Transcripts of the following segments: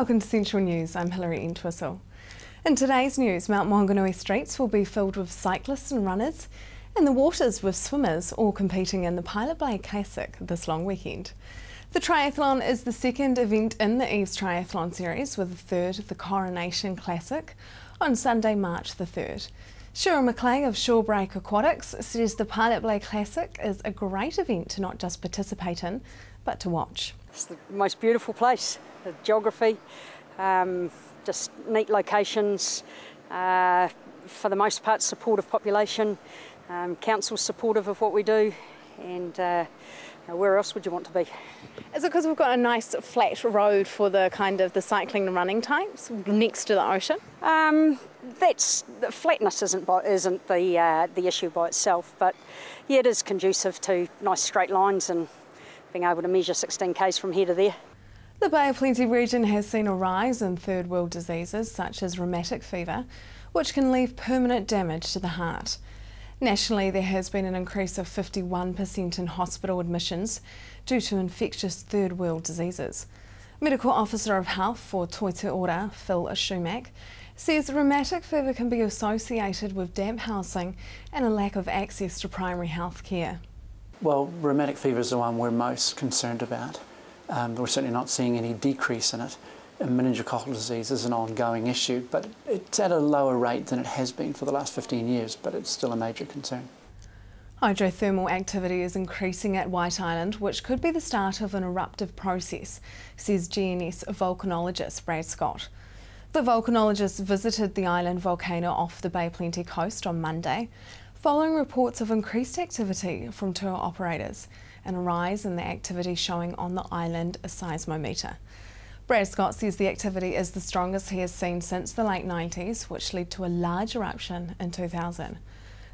Welcome to Central News, I'm Hilary Entwistle. In today's news, Mount Maunganui streets will be filled with cyclists and runners, and the waters with swimmers all competing in the Pilot Blade Classic this long weekend. The triathlon is the second event in the Eves Triathlon series, with the third, the Coronation Classic, on Sunday, March the 3rd. Shira McClay of Shorebreak Aquatics says the Pilot Blade Classic is a great event to not just participate in, but to watch. It's the most beautiful place, the geography, just neat locations, for the most part supportive population, council supportive of what we do, and where else would you want to be? Is it because we've got a nice flat road for the kind of the cycling and running types next to the ocean? That's the flatness isn't the issue by itself, but yeah, it is conducive to nice straight lines and being able to measure 16 k's from here to there. The Bay of Plenty region has seen a rise in third world diseases such as rheumatic fever, which can leave permanent damage to the heart. Nationally, there has been an increase of 51% in hospital admissions due to infectious third world diseases. Medical Officer of Health for Toitū Ora, Phil Shumack, says rheumatic fever can be associated with damp housing and a lack of access to primary health care. Well, rheumatic fever is the one we're most concerned about. We're certainly not seeing any decrease in it. And meningococcal disease is an ongoing issue, but it's at a lower rate than it has been for the last 15 years, but it's still a major concern. Hydrothermal activity is increasing at White Island, which could be the start of an eruptive process, says GNS volcanologist Brad Scott. The volcanologist visited the island volcano off the Bay Plenty coast on Monday, following reports of increased activity from tour operators and a rise in the activity showing on the island a seismometer. Brad Scott says the activity is the strongest he has seen since the late 90s, which led to a large eruption in 2000.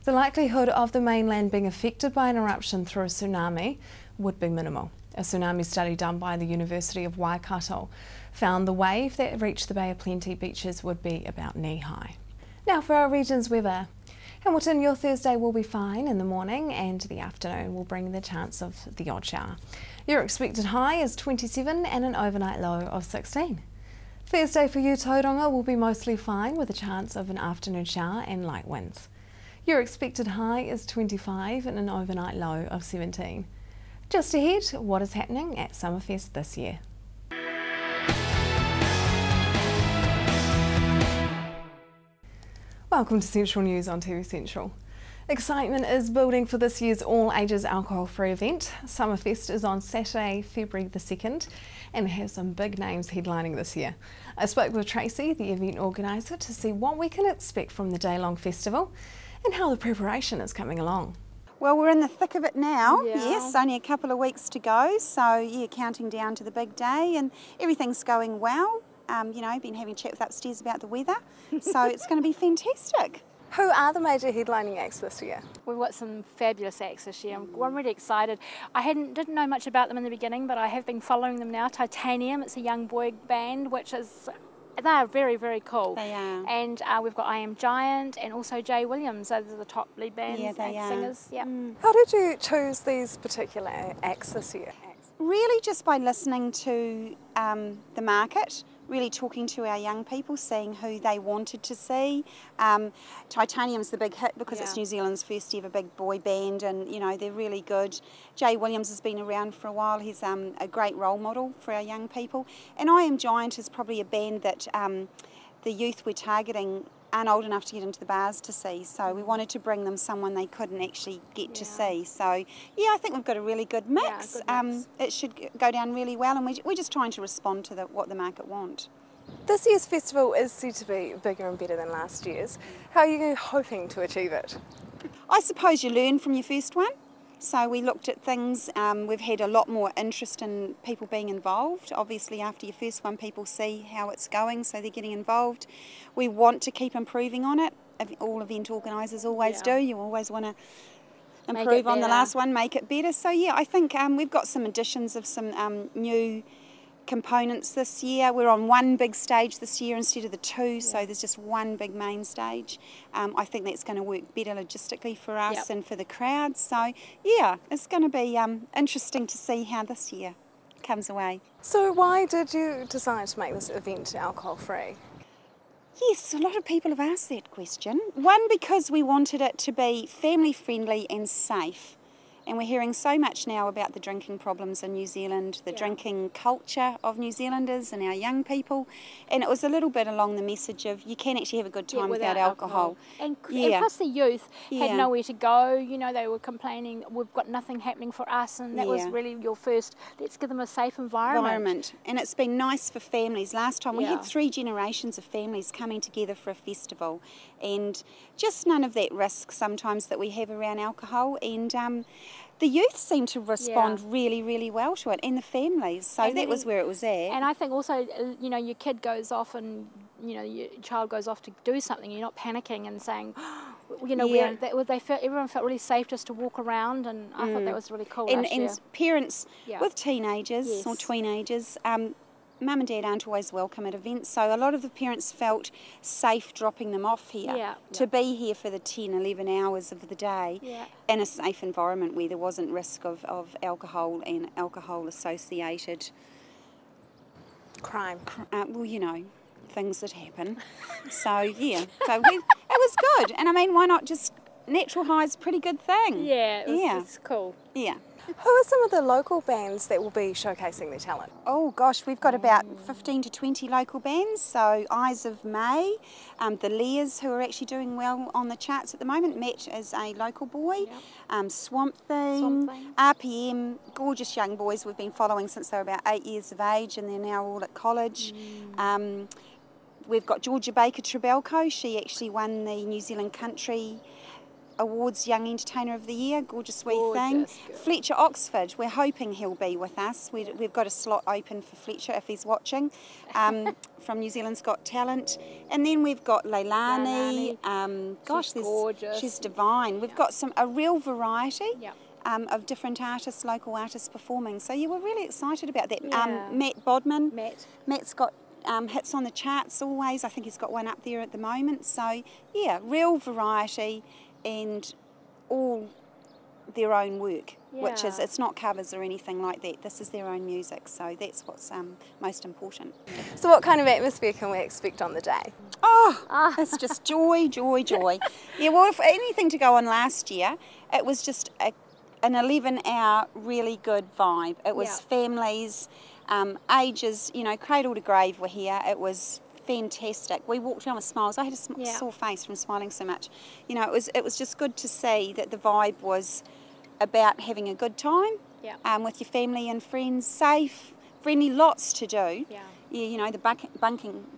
The likelihood of the mainland being affected by an eruption through a tsunami would be minimal. A tsunami study done by the University of Waikato found the wave that reached the Bay of Plenty beaches would be about knee-high. Now for our region's weather. Hamilton, your Thursday will be fine in the morning, and the afternoon will bring the chance of the odd shower. Your expected high is 27 and an overnight low of 16. Thursday for you, Tauranga, will be mostly fine with a chance of an afternoon shower and light winds. Your expected high is 25 and an overnight low of 17. Just ahead, what is happening at Summerfest this year. Welcome to Central News on TV Central. Excitement is building for this year's all-ages alcohol-free event. Summerfest is on Saturday, February the 2nd, and has some big names headlining this year. I spoke with Tracy, the event organiser, to see what we can expect from the day-long festival and how the preparation is coming along. Well, we're in the thick of it now, Yeah. Yes, only a couple of weeks to go, so yeah, counting down to the big day, and everything's going well. You know, been having a chat with upstairs about the weather, so it's going to be fantastic. Who are the major headlining acts this year? We've got some fabulous acts this year. I'm really excited. I didn't know much about them in the beginning, but I have been following them now. Titanium, it's a young boy band, they are very, very cool. They are. And we've got I Am Giant and also Jay Williams. Those are the top lead bands and singers. Yeah. How did you choose these particular acts this year? Really just by listening to the market, really talking to our young people, seeing who they wanted to see. Titanium's the big hit because it's New Zealand's first ever big boy band, and you know, they're really good. Jay Williams has been around for a while. He's a great role model for our young people. And I Am Giant is probably a band that the youth we're targeting aren't old enough to get into the bars to see, so we wanted to bring them someone they couldn't actually get to see. So yeah, I think we've got a really good mix. It should go down really well, and we're just trying to respond to what the market want. This year's festival is said to be bigger and better than last year's. How are you hoping to achieve it? I suppose you learn from your first one. So we looked at things, we've had a lot more interest in people being involved. Obviously after your first one people see how it's going, so they're getting involved. We want to keep improving on it. All event organisers always do. You always want to improve on the last one, make it better. So yeah, I think we've got some additions of some new components this year. We're on one big stage this year instead of the two, so there's just one big main stage. I think that's going to work better logistically for us and for the crowd. So yeah, it's going to be interesting to see how this year comes away. So why did you decide to make this event alcohol-free? Yes, a lot of people have asked that question. One, because we wanted it to be family friendly and safe. And we're hearing so much now about the drinking problems in New Zealand, the drinking culture of New Zealanders and our young people. And it was a little bit along the message of you can actually have a good time without alcohol. And plus the youth had nowhere to go. You know, they were complaining, we've got nothing happening for us. And that was really your first, let's give them a safe environment. And it's been nice for families. Last time we had 3 generations of families coming together for a festival. And just none of that risk sometimes that we have around alcohol. And the youth seem to respond really, really well to it, and the families. So that was where it was at. And I think also, you know, your kid goes off and, you know, your child goes off to do something. You're not panicking and saying, you know, everyone felt really safe just to walk around, and I thought that was really cool. And parents with teenagers or teenagers, Mum and Dad aren't always welcome at events, so a lot of the parents felt safe dropping them off here to be here for the 10, 11 hours of the day in a safe environment where there wasn't risk of alcohol and alcohol-associated crime. Well, you know, things that happen. So, yeah, it was good. And I mean, why not just natural high is a pretty good thing. Yeah, it's cool. Yeah. Who are some of the local bands that will be showcasing their talent? Oh gosh, we've got about 15 to 20 local bands. So Eyes of May, the Lears, who are actually doing well on the charts at the moment. Matt is a local boy. Swamp Thing, RPM, gorgeous young boys we've been following since they were about 8 years of age, and they're now all at college. We've got Georgia Baker Trebelko. She actually won the New Zealand Country Awards Young Entertainer of the Year, gorgeous wee thing. Fletcher Oxford, we're hoping he'll be with us. We've got a slot open for Fletcher if he's watching, from New Zealand's Got Talent. And then we've got Leilani. Gosh, she's gorgeous. She's divine. We've got a real variety of different artists, local artists performing. So yeah, we're really excited about that. Matt Bodman. Matt's got hits on the charts always. I think he's got one up there at the moment. So yeah, real variety. And all their own work, which is, it's not covers or anything like that. This is their own music, so that's what's most important. So what kind of atmosphere can we expect on the day? It's just joy, joy, joy. Yeah, well, if anything to go on last year, it was just an 11-hour really good vibe. It was families, ages, you know, cradle to grave were here. It was fantastic. We walked around with smiles. I had a sore face from smiling so much. You know, it was just good to see that the vibe was about having a good time with your family and friends, safe, friendly, lots to do. Yeah, you know, the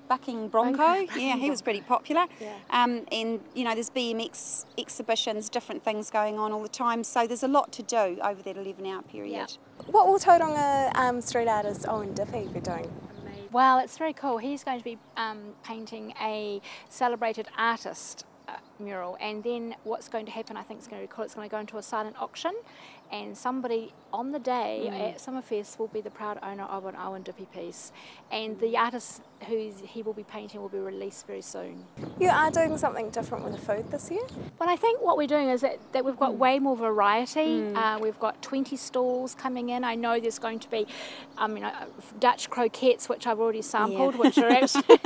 bucking bronco. Yeah, he was pretty popular. And you know, there's BMX exhibitions, different things going on all the time. So there's a lot to do over that 11-hour period. What will Tauranga street artist Owen Diffie be doing? Well, it's very cool. He's going to be painting a celebrated artist mural, and then what's going to happen, I think it's going to be cool, it's going to go into a silent auction, and somebody on the day at Summerfest will be the proud owner of an Owen Diffie piece, and the artist who he will be painting will be released very soon. You are doing something different with the food this year? Well, I think what we're doing is that we've got way more variety. We've got 20 stalls coming in. I know there's going to be Dutch croquettes, which I've already sampled, which are absolutely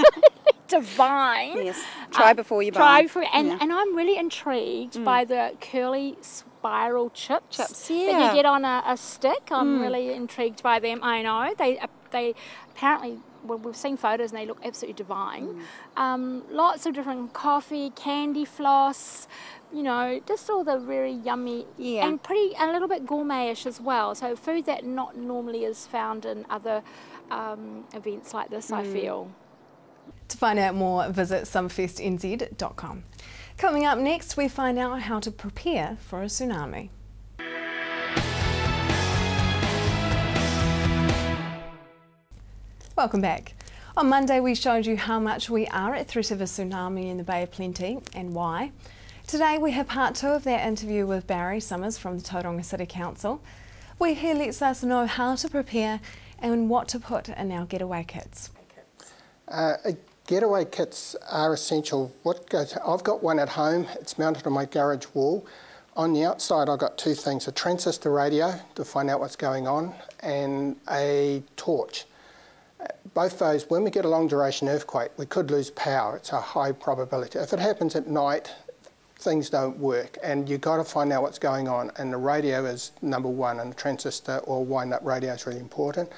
divine. Yes, try before you buy. And I'm really intrigued by the curly spiral chips that you get on a stick. I'm really intrigued by them. I know they apparently, well, we've seen photos and they look absolutely divine. Lots of different coffee, candy floss, you know, just all the very yummy and a little bit gourmet-ish as well. So food that not normally is found in other events like this, I feel. To find out more, visit summerfestnz.com. Coming up next, we find out how to prepare for a tsunami. Welcome back. On Monday, we showed you how much we are at threat of a tsunami in the Bay of Plenty and why. Today, we have part 2 of that interview with Barry Summers from the Tauranga City Council, where he lets us know how to prepare and what to put in our getaway kits. Getaway kits are essential. I've got one at home. It's mounted on my garage wall. On the outside, I've got two things: a transistor radio to find out what's going on, and a torch. Both those, when we get a long duration earthquake, we could lose power. It's a high probability. If it happens at night, things don't work, and you've got to find out what's going on, and the radio is number one, and the transistor or wind-up radio is really important.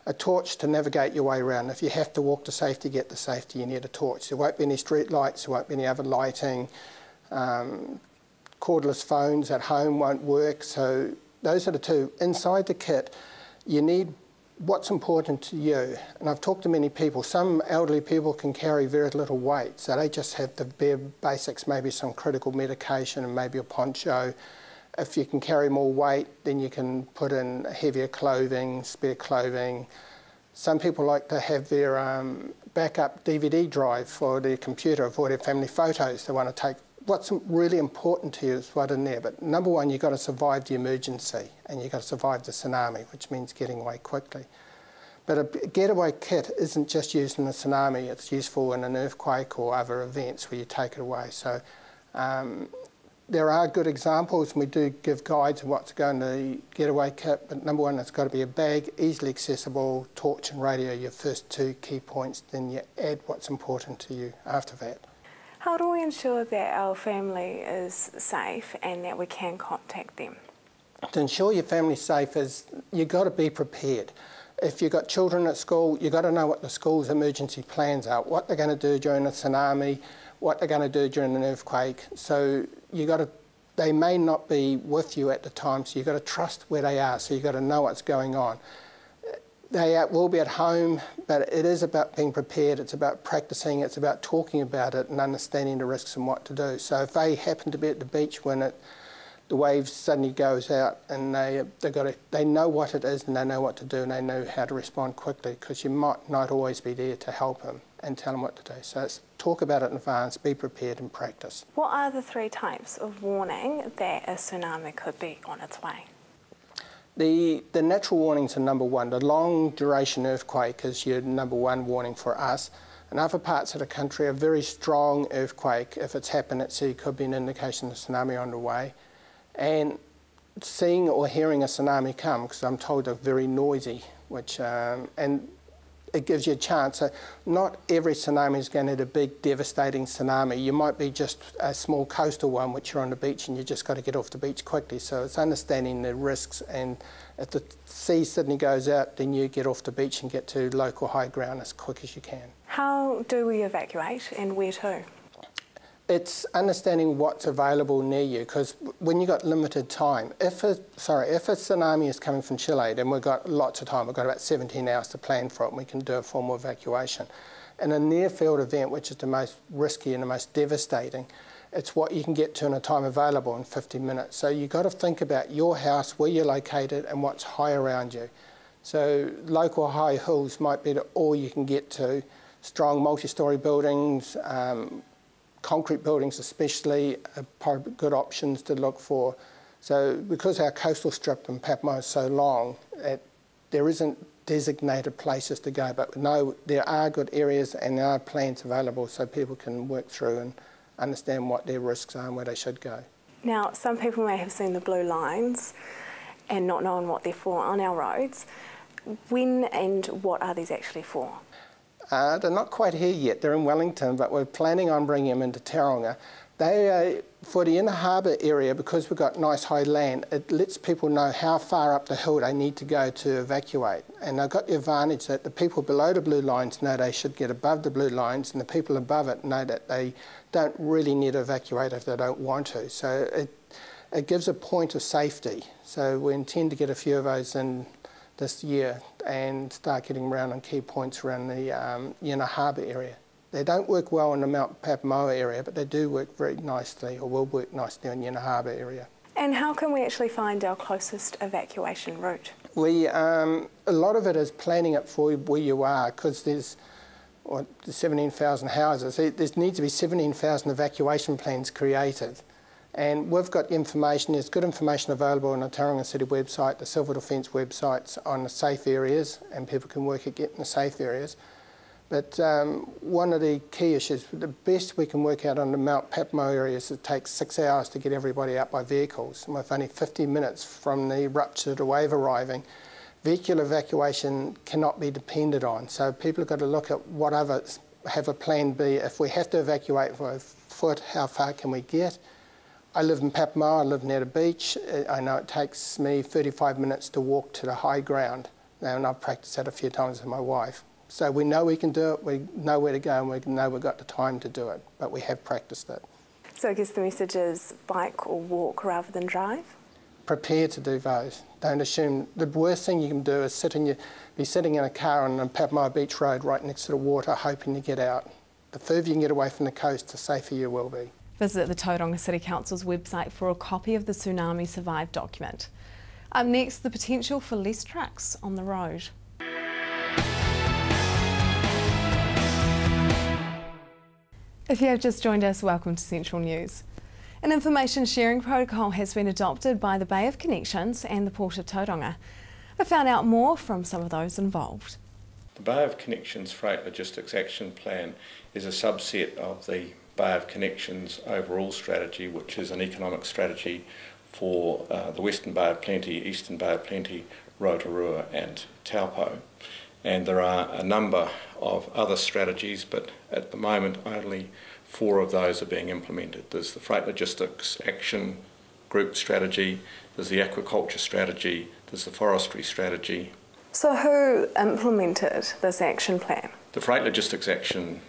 A torch to navigate your way around. If you have to walk to safety, get to safety, you need a torch. There won't be any street lights, there won't be any other lighting. Cordless phones at home won't work, so those are the two. Inside the kit, you need what's important to you. And I've talked to many people. Some elderly people can carry very little weight, so they just have the bare basics, maybe some critical medication and maybe a poncho. If you can carry more weight, then you can put in heavier clothing, spare clothing. Some people like to have their backup DVD drive for their computer, for their family photos they want to take. What's really important to you is what's in there. But number one, you've got to survive the emergency, and you've got to survive the tsunami, which means getting away quickly. But a getaway kit isn't just used in a tsunami, it's useful in an earthquake or other events where you take it away. So there are good examples, and we do give guides of what to go in the getaway kit, but number one, it's got to be a bag, easily accessible, torch and radio, your first two key points, then you add what's important to you after that. How do we ensure that our family is safe and that we can contact them? To ensure your family's safe is you've got to be prepared. If you've got children at school, you've got to know what the school's emergency plans are, what they're going to do during a tsunami, what they're going to do during an earthquake. So they may not be with you at the time, so you've got to trust where they are, so you've got to know what's going on. They will be at home, but it is about being prepared, it's about practicing, it's about talking about it and understanding the risks and what to do. So if they happen to be at the beach when the wave suddenly goes out, and they know what it is and they know what to do and they know how to respond quickly, because you might not always be there to help them and tell them what to do. So it's talk about it in advance, be prepared and practice. What are the 3 types of warning that a tsunami could be on its way? The natural warnings are number one. The long duration earthquake is your number one warning for us. In other parts of the country, a very strong earthquake, if it's happened at sea, could be an indication of tsunami on the way. And seeing or hearing a tsunami come, because I'm told they're very noisy, and it gives you a chance. So not every tsunami is going to be a big, devastating tsunami. You might be just a small coastal one, which you're on the beach and you just got to get off the beach quickly. So it's understanding the risks, and if the sea suddenly goes out, then you get off the beach and get to local high ground as quick as you can. How do we evacuate and where to? It's understanding what's available near you, because when you've got limited time, if a tsunami is coming from Chile, then we've got lots of time. We've got about 17 hours to plan for it, and we can do a formal evacuation. And a near-field event, which is the most risky and the most devastating, it's what you can get to in a time available in 50 minutes. So you've got to think about your house, where you're located, and what's high around you. So local high hills might be all you can get to. Strong multi-storey buildings, concrete buildings especially, are probably good options to look for. So because our coastal strip in Papamoa is so long, there isn't designated places to go, but no, there are good areas and there are plans available so people can work through and understand what their risks are and where they should go. Now, some people may have seen the blue lines and not known what they're for on our roads. When and what are these actually for? They're not quite here yet. They're in Wellington, but we're planning on bringing them into Tauranga. They for the inner harbour area, because we've got nice high land, it lets people know how far up the hill they need to go to evacuate. And they've got the advantage that the people below the blue lines know they should get above the blue lines, and the people above it know that they don't really need to evacuate if they don't want to. So it gives a point of safety. So we intend to get a few of those in this year and start getting around on key points around the inner harbour area. They don't work well in the Mount Papamoa area, but they do work very nicely, or will work nicely in the inner harbour area. And how can we actually find our closest evacuation route? A lot of it is planning it for where you are, because there's 17,000 houses. There needs to be 17,000 evacuation plans created. And we've got information, there's good information available on the Tauranga City website, the Civil Defence websites on the safe areas, and people can work at getting the safe areas. But one of the key issues, the best we can work out on the Mount Papamo area is it takes 6 hours to get everybody out by vehicles. And with only 50 minutes from the ruptured wave arriving, vehicular evacuation cannot be depended on. So people have got to look at what others have a plan B. If we have to evacuate by foot, how far can we get? I live in Papamo, I live near the beach. I know it takes me 35 minutes to walk to the high ground. And I've practiced that a few times with my wife. So we know we can do it, we know where to go, and we know we've got the time to do it, but we have practiced it. So I guess the message is bike or walk rather than drive? Prepare to do both. Don't assume. The worst thing you can do is be sitting in a car on the Papamo Beach Road right next to the water hoping to get out. The further you can get away from the coast, the safer you will be. Visit the Tauranga City Council's website for a copy of the Tsunami Survive document. Up next, the potential for less trucks on the road. If you have just joined us, welcome to Central News. An information sharing protocol has been adopted by the Bay of Connections and the Port of Tauranga. I found out more from some of those involved. The Bay of Connections Freight Logistics Action Plan is a subset of the Bay of Connections overall strategy, which is an economic strategy for the Western Bay of Plenty, Eastern Bay of Plenty, Rotorua and Taupo. And there are a number of other strategies, but at the moment only 4 of those are being implemented. There's the Freight Logistics Action Group strategy, there's the Aquaculture strategy, there's the Forestry strategy. So who implemented this action plan? The Freight Logistics Action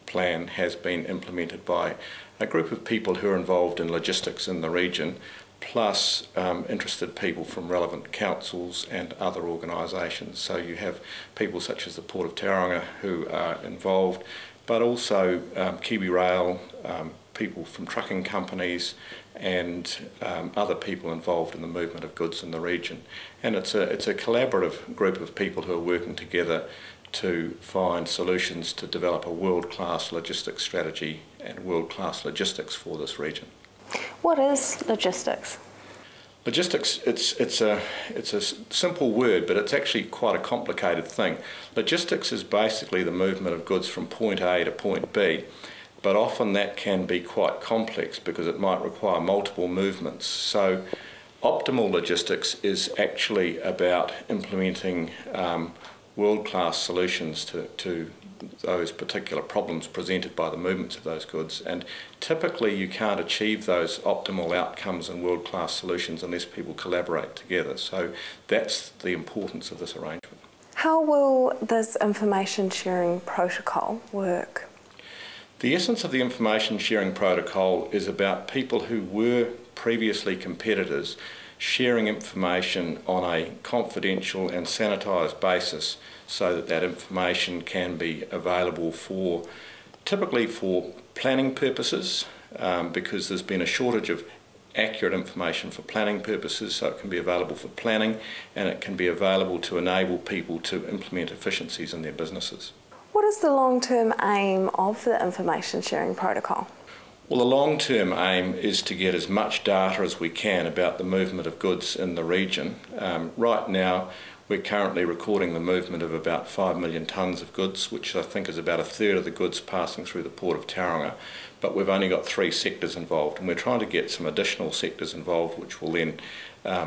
Plan has been implemented by a group of people who are involved in logistics in the region, plus interested people from relevant councils and other organisations. So you have people such as the Port of Tauranga who are involved, but also Kiwi Rail, people from trucking companies and other people involved in the movement of goods in the region. And it's a collaborative group of people who are working together to find solutions to develop a world-class logistics strategy and world-class logistics for this region. What is logistics? Logistics, it's a simple word, but it's actually quite a complicated thing. Logistics is basically the movement of goods from point A to point B, but often that can be quite complex because it might require multiple movements. So optimal logistics is actually about implementing world-class solutions to those particular problems presented by the movements of those goods, and typically you can't achieve those optimal outcomes and world-class solutions unless people collaborate together. So that's the importance of this arrangement. How will this information sharing protocol work? The essence of the information sharing protocol is about people who were previously competitors sharing information on a confidential and sanitised basis so that that information can be available for, typically for planning purposes, because there's been a shortage of accurate information for planning purposes, so it can be available for planning and it can be available to enable people to implement efficiencies in their businesses. What is the long-term aim of the information sharing protocol? Well, the long-term aim is to get as much data as we can about the movement of goods in the region. Right now, we're currently recording the movement of about 5 million tonnes of goods, which I think is about 1/3 of the goods passing through the Port of Tauranga. But we've only got 3 sectors involved, and we're trying to get some additional sectors involved, which will then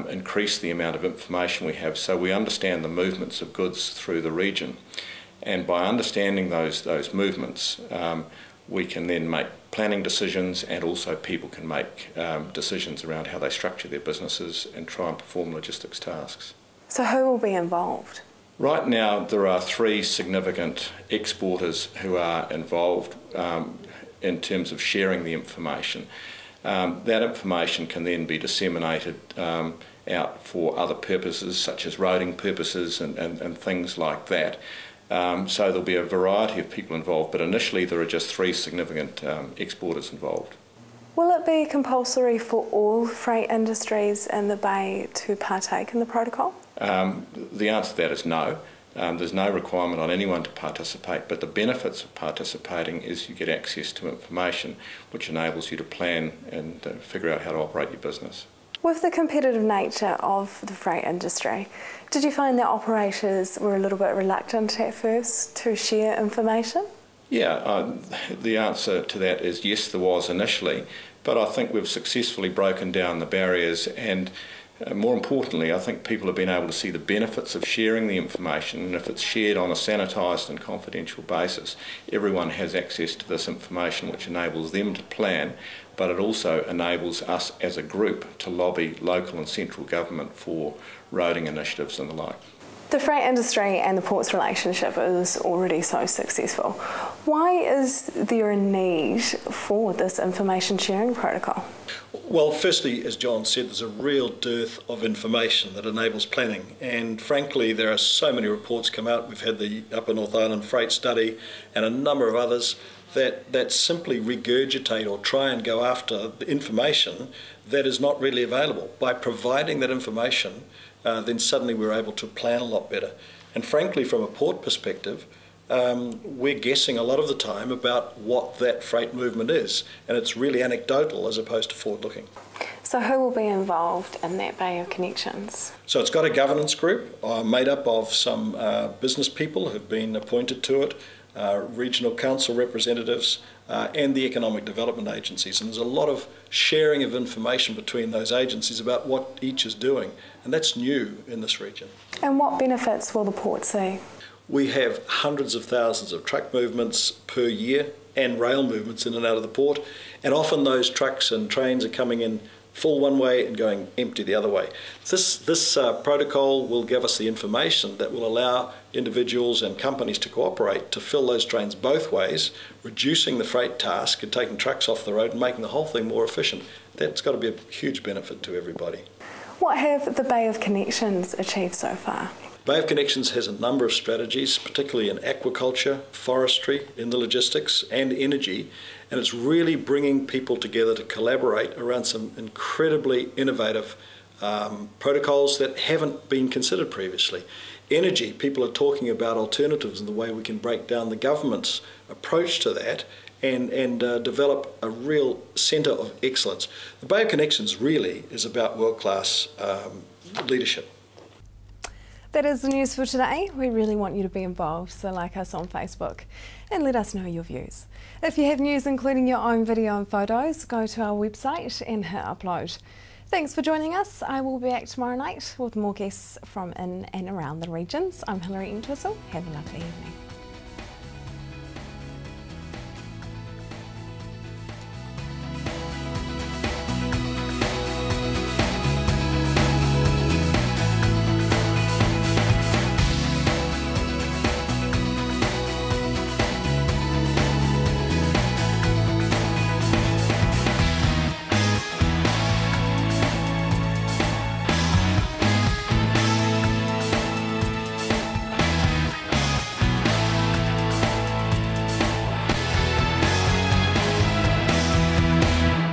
increase the amount of information we have so we understand the movements of goods through the region. And by understanding those movements, we can then make planning decisions, and also people can make decisions around how they structure their businesses and try and perform logistics tasks. So who will be involved? Right now there are 3 significant exporters who are involved in terms of sharing the information. That information can then be disseminated out for other purposes such as roading purposes and things like that. So there'll be a variety of people involved, but initially there are just 3 significant exporters involved. Will it be compulsory for all freight industries in the Bay to partake in the protocol? The answer to that is no. There's no requirement on anyone to participate, but the benefits of participating is you get access to information which enables you to plan and figure out how to operate your business. With the competitive nature of the freight industry, did you find that operators were a little bit reluctant at first to share information? Yeah, the answer to that is yes, there was initially, but I think we've successfully broken down the barriers, and more importantly, I think people have been able to see the benefits of sharing the information, and if it's shared on a sanitised and confidential basis, everyone has access to this information, which enables them to plan, but it also enables us as a group to lobby local and central government for roading initiatives and the like. The freight industry and the port's relationship is already so successful. Why is there a need for this information sharing protocol? Well, firstly, as John said, there's a real dearth of information that enables planning, and frankly there are so many reports come out. We've had the Upper North Island Freight Study and a number of others that simply regurgitate or try and go after the information that is not really available. By providing that information, then suddenly we're able to plan a lot better. And frankly, from a port perspective, we're guessing a lot of the time about what that freight movement is, and it's really anecdotal as opposed to forward-looking. So who will be involved in that Bay of Connections? So it's got a governance group made up of some business people who've been appointed to it, regional council representatives, and the economic development agencies. And there's a lot of sharing of information between those agencies about what each is doing, and that's new in this region. And what benefits will the port see? We have hundreds of thousands of truck movements per year and rail movements in and out of the port, and often those trucks and trains are coming in full one way and going empty the other way. This protocol will give us the information that will allow individuals and companies to cooperate to fill those trains both ways, reducing the freight task and taking trucks off the road and making the whole thing more efficient. That's got to be a huge benefit to everybody. What have the Bay of Connections achieved so far? Bay of Connections has a number of strategies, particularly in aquaculture, forestry, in the logistics and energy, and it's really bringing people together to collaborate around some incredibly innovative protocols that haven't been considered previously. Energy, people are talking about alternatives and the way we can break down the government's approach to that and develop a real centre of excellence. The Bay of Connections really is about world-class leadership. That is the news for today. We really want you to be involved, so like us on Facebook and let us know your views. If you have news including your own video and photos, go to our website and hit upload. Thanks for joining us. I will be back tomorrow night with more guests from in and around the regions. I'm Hilary Entwistle. Have a lovely evening.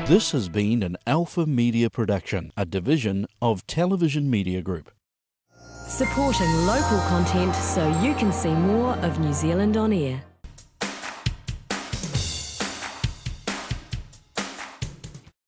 This has been an Alpha Media production, a division of Television Media Group. Supporting local content so you can see more of New Zealand on air.